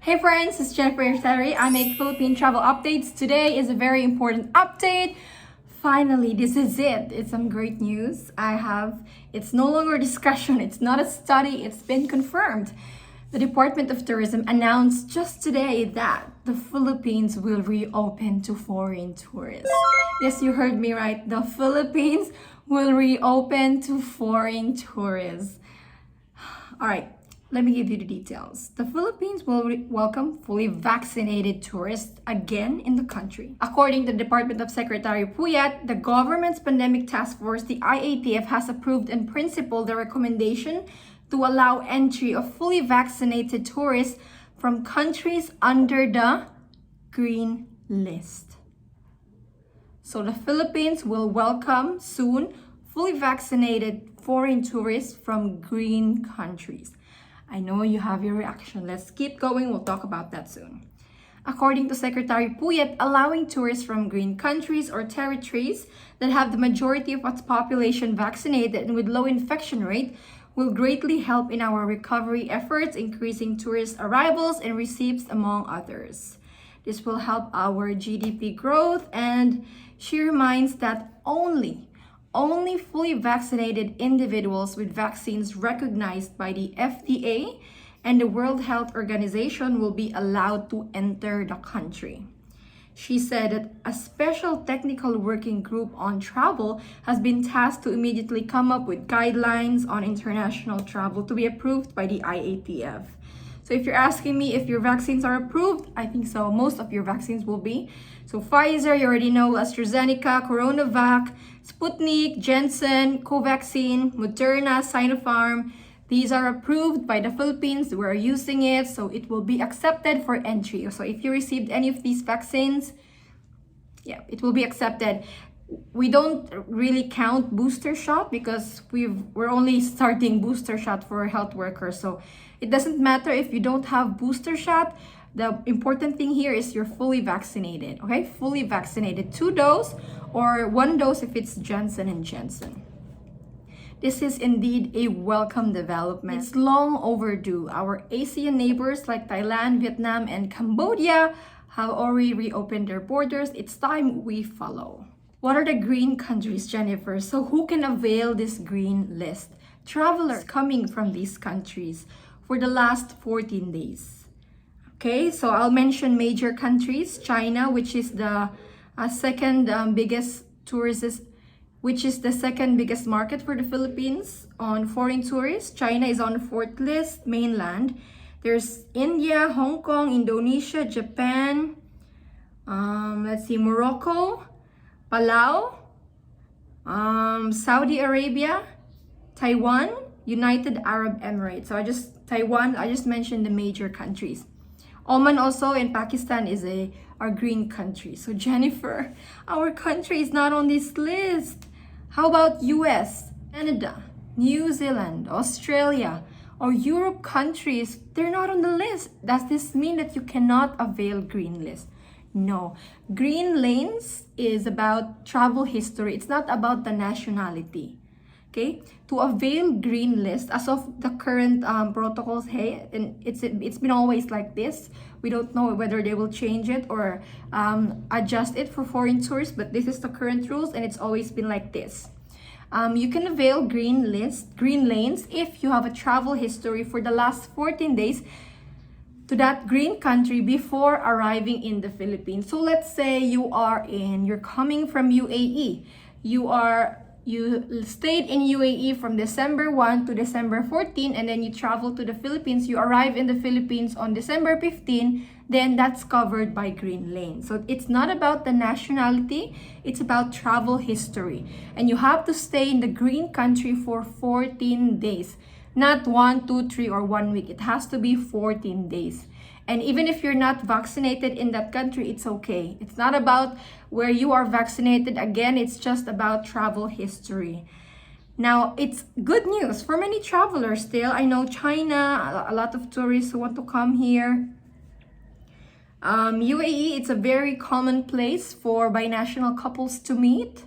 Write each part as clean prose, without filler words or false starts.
Hey friends, it's Jennifer Terri. I make Philippine Travel Updates. Today is a very important update. Finally, this is it. It's some great news. It's no longer discussion. It's not a study. It's been confirmed. The Department of Tourism announced just today that the Philippines will reopen to foreign tourists. Yes, you heard me right. The Philippines will reopen to foreign tourists. All right. Let me give you the details. The Philippines will welcome fully vaccinated tourists again in the country. According to the Department of Secretary Puyat, the government's pandemic task force, the IATF, has approved in principle the recommendation to allow entry of fully vaccinated tourists from countries under the green list. So the Philippines will welcome soon fully vaccinated foreign tourists from green countries. I know you have your reaction. Let's keep going. We'll talk about that soon. According to Secretary Puyat, allowing tourists from green countries or territories that have the majority of its population vaccinated and with low infection rate will greatly help in our recovery efforts, increasing tourist arrivals and receipts, among others. This will help our GDP growth, and she reminds that only fully vaccinated individuals with vaccines recognized by the FDA and the World Health Organization will be allowed to enter the country. She said that a special technical working group on travel has been tasked to immediately come up with guidelines on international travel to be approved by the IATF. So if you're asking me if your vaccines are approved, I think so. Most of your vaccines will be. So Pfizer, you already know, AstraZeneca, CoronaVac, Sputnik, Janssen, Covaxin, Moderna, Sinopharm. These are approved by the Philippines. We're using it, so it will be accepted for entry. So if you received any of these vaccines, it will be accepted. We don't really count booster shot because we're only starting booster shot for health workers. So it doesn't matter if you don't have booster shot. The important thing here is you're fully vaccinated, okay? Fully vaccinated, 2 dose or 1 dose if it's Johnson & Johnson. This is indeed a welcome development. It's long overdue. Our ASEAN neighbors like Thailand, Vietnam, and Cambodia have already reopened their borders. It's time we follow. What are the green countries, Jennifer? So who can avail this green list? Travelers coming from these countries for the last 14 days. Okay, so I'll mention major countries. China, which is the second biggest market for the Philippines on foreign tourists. China is on the 4th list, mainland. There's India, Hong Kong, Indonesia, Japan, Morocco, Palau, Saudi Arabia, Taiwan, United Arab Emirates. So I just mentioned the major countries. Oman also and Pakistan are green countries. So Jennifer, our country is not on this list. How about US, Canada, New Zealand, Australia, or Europe countries? They're not on the list. Does this mean that you cannot avail green list? No. Green lanes is about travel history. It's not about the nationality. Okay, to avail green list as of the current protocols, and it's been always like this. We don't know whether they will change it or adjust it for foreign tourists, but this is the current rules, and it's always been like this. You can avail green lanes if you have a travel history for the last 14 days to that green country before arriving in the Philippines. So let's say you're coming from UAE. You stayed in UAE from December 1 to December 14, and then you travel to the Philippines. You arrive in the Philippines on December 15, then that's covered by green lane. So it's not about the nationality, it's about travel history. And you have to stay in the green country for 14 days. Not 1, 2, 3, or 1 week. It has to be 14 days. And even if you're not vaccinated in that country, it's okay. It's not about where you are vaccinated. Again, it's just about travel history. Now, it's good news for many travelers still. I know China, a lot of tourists who want to come here. UAE, it's a very common place for binational couples to meet.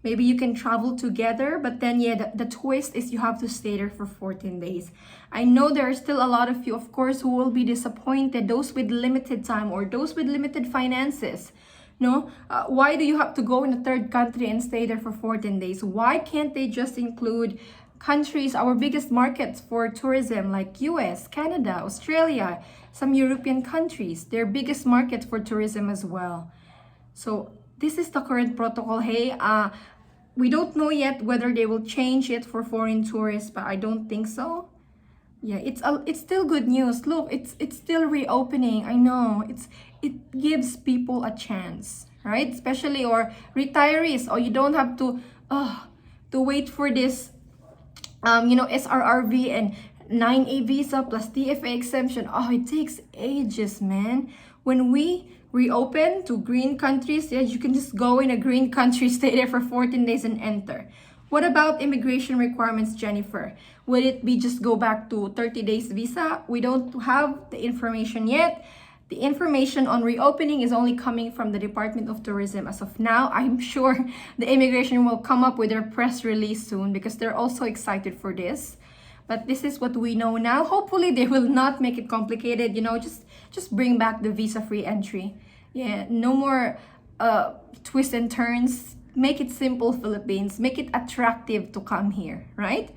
Maybe you can travel together, but then yeah, the twist is you have to stay there for 14 days. I know there are still a lot of you, of course, who will be disappointed, those with limited time or those with limited finances. No, why do you have to go in a third country and stay there for 14 days? Why can't they just include countries, our biggest markets for tourism, like US, Canada, Australia, some European countries, their biggest markets for tourism as well. So this is the current protocol. Hey, we don't know yet whether they will change it for foreign tourists, but I don't think so. Yeah, it's still good news. Look, it's still reopening. I know it gives people a chance, right? Especially or retirees, or you don't have to wait for this SRRV and 9A visa plus TFA exemption. Oh, it takes ages, man. When we reopen to green countries, yeah, you can just go in a green country, stay there for 14 days and enter. What about immigration requirements, Jennifer? Would it be just go back to 30 days visa? We don't have the information yet. The information on reopening is only coming from the Department of Tourism as of now. I'm sure the immigration will come up with their press release soon because they're also excited for this. But this is what we know now. Hopefully they will not make it complicated, just bring back the visa-free entry. Yeah, no more twists and turns. Make it simple, Philippines. Make it attractive to come here, right?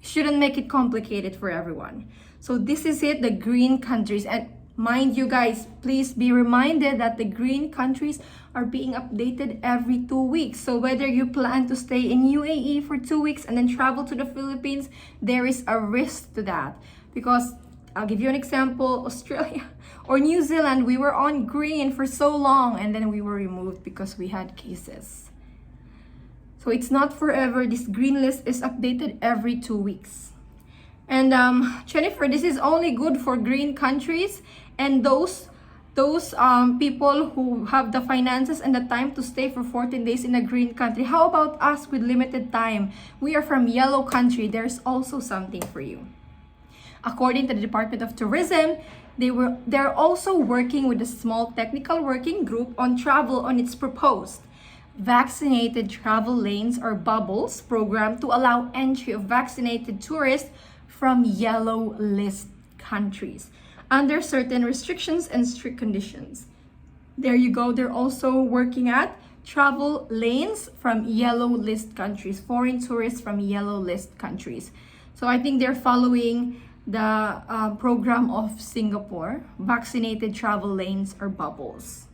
Shouldn't make it complicated for everyone. So this is it, the green countries. And mind you guys, please be reminded that the green countries are being updated every 2 weeks. So whether you plan to stay in UAE for 2 weeks and then travel to the Philippines, there is a risk to that. Because I'll give you an example, Australia or New Zealand, we were on green for so long and then we were removed because we had cases. So it's not forever. This green list is updated every 2 weeks. And Jennifer, this is only good for green countries and those people who have the finances and the time to stay for 14 days in a green country. How about us with limited time? We are from yellow country. There's also something for you. According to the Department of Tourism, they're also working with a small technical working group on travel on its proposed vaccinated travel lanes or bubbles program to allow entry of vaccinated tourists from yellow list countries under certain restrictions and strict conditions. There you go. They're also working at travel lanes from yellow list countries, foreign tourists from yellow list countries. So I think they're following the program of Singapore, vaccinated travel lanes or bubbles.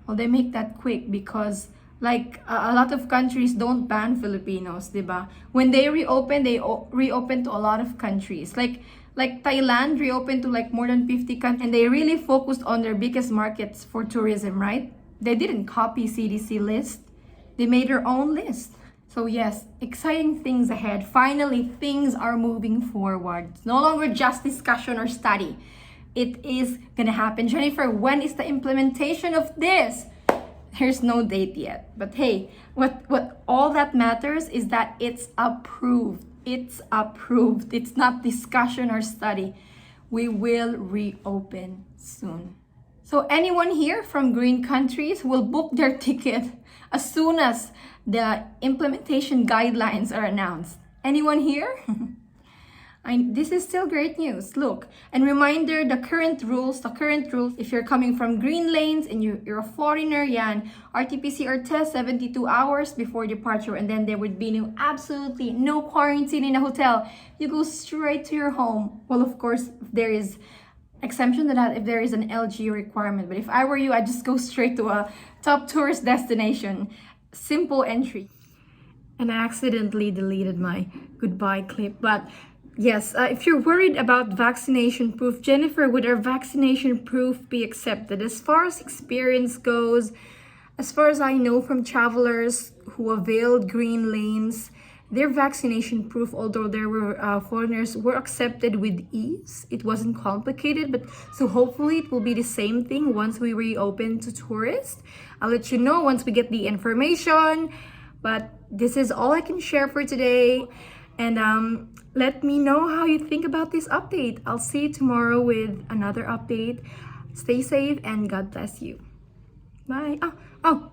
Well, they make that quick because a lot of countries don't ban Filipinos, diba? When they reopen to a lot of countries. Like Thailand reopened to more than 50 countries and they really focused on their biggest markets for tourism, right? They didn't copy CDC list. They made their own list. So yes, exciting things ahead. Finally, things are moving forward. It's no longer just discussion or study. It is gonna happen. Jennifer, when is the implementation of this? There's no date yet. But hey, what all that matters is that it's approved. It's approved. It's not discussion or study. We will reopen soon. So anyone here from green countries will book their ticket as soon as the implementation guidelines are announced. Anyone here? This is still great news. Look, and reminder, the current rules, if you're coming from green lanes and you're a foreigner, yan, RT-PCR test 72 hours before departure, and then there would be absolutely no quarantine in a hotel. You go straight to your home. Well, of course, there is exemption to that if there is an LG requirement. But if I were you, I'd just go straight to a top tourist destination. Simple entry. And I accidentally deleted my goodbye clip, but yes, if you're worried about vaccination proof, Jennifer, would our vaccination proof be accepted? As far as experience goes, as far as I know from travelers who availed green lanes, their vaccination proof, although there were foreigners, were accepted with ease. It wasn't complicated, but so hopefully it will be the same thing once we reopen to tourists. I'll let you know once we get the information, but this is all I can share for today. And let me know how you think about this update. I'll see you tomorrow with another update. Stay safe and God bless you. Bye.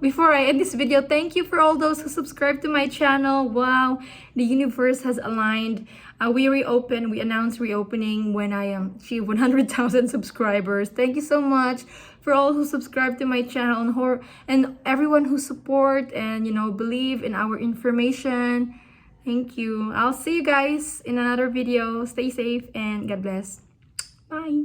Before I end this video, thank you for all those who subscribed to my channel. Wow, the universe has aligned. We announced reopening when I achieved 100,000 subscribers. Thank you so much for all who subscribe to my channel and everyone who support and, believe in our information. Thank you. I'll see you guys in another video. Stay safe and God bless. Bye.